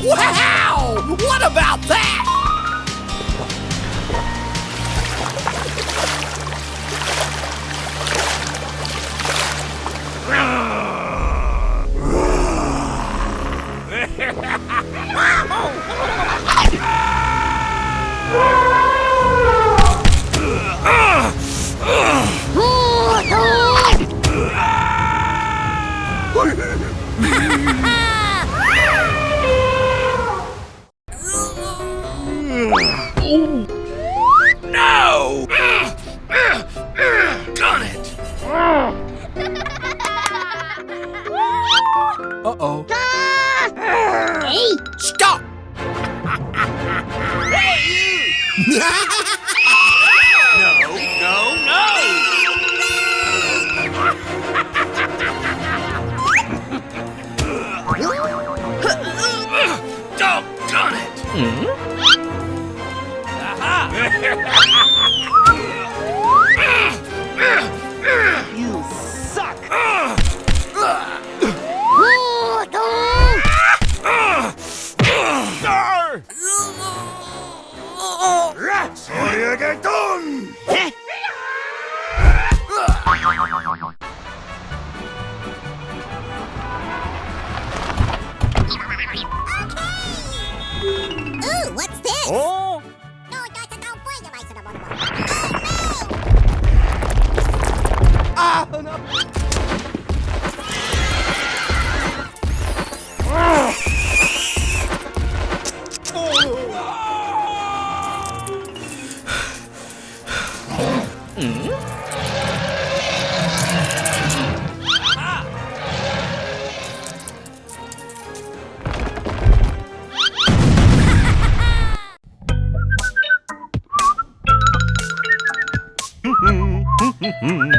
Wow! What about that? No! Done it! Uh-oh. Hey! Stop! Hey, you! No, no, no! Doggone it! Aha! You suck! Ooh, what's this? Oh! Ah, no.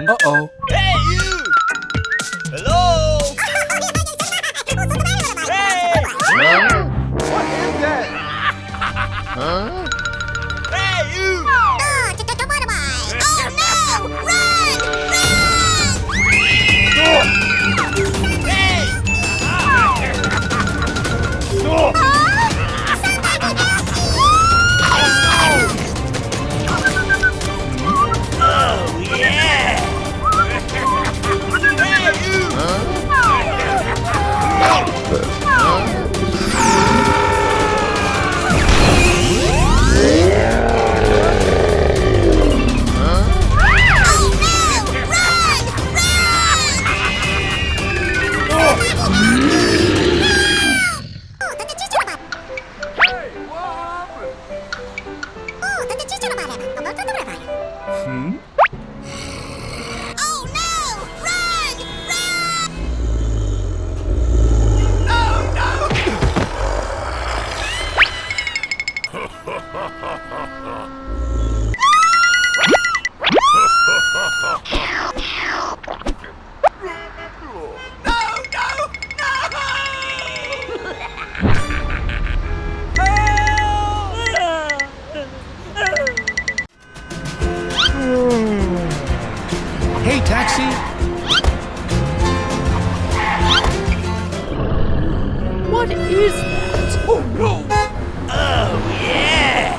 Uh-oh. Hey, you! Hello! Hey! What is that? Hey, you! Oh, yeah! Hey, you! Hey, taxi! What is that? Oh, no! Oh, yeah!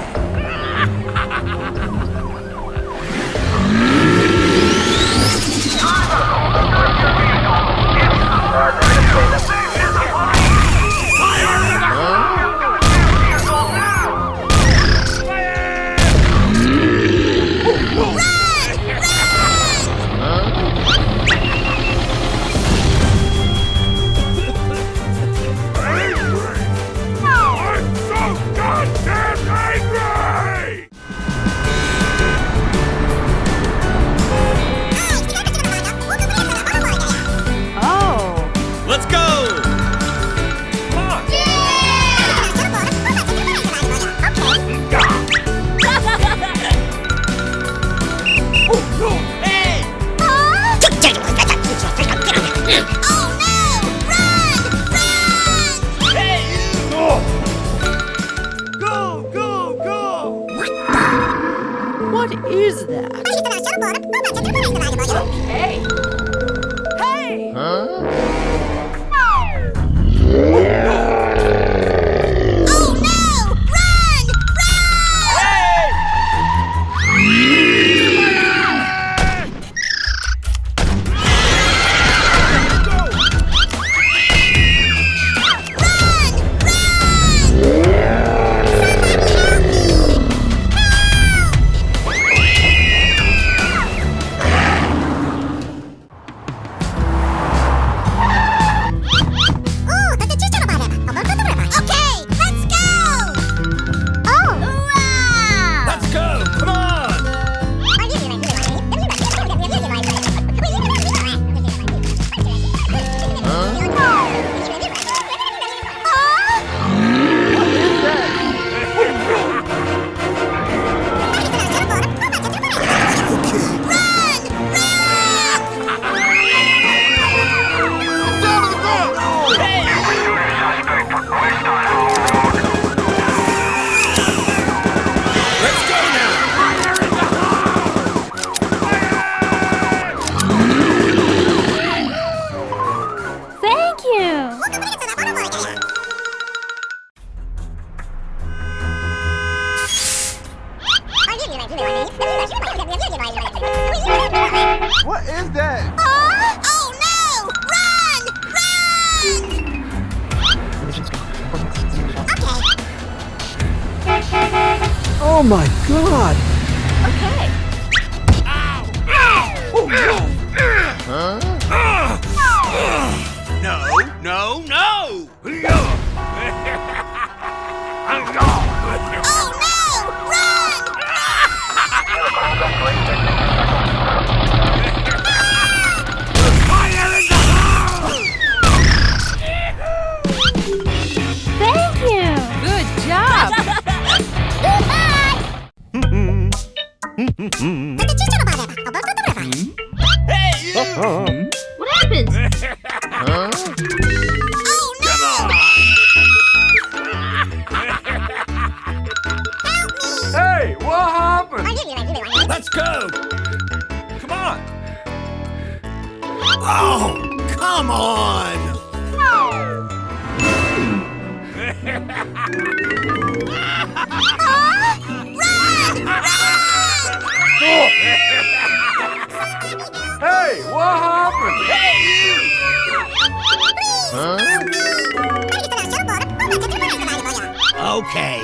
What is that? Okay. Hey! Oh no! Run! Let's go! Come on! Let's go now! Thank you! What is that? Oh no! Run! Oh my god! Okay. No, no, no! Oh no! Run! Fire in the hole! Thank you! Good job! Hey, you! What happened? Come on! Hey, what happened? Let's go! Come on! Oh, come on! Hey, what happened? Hey, you! Okay.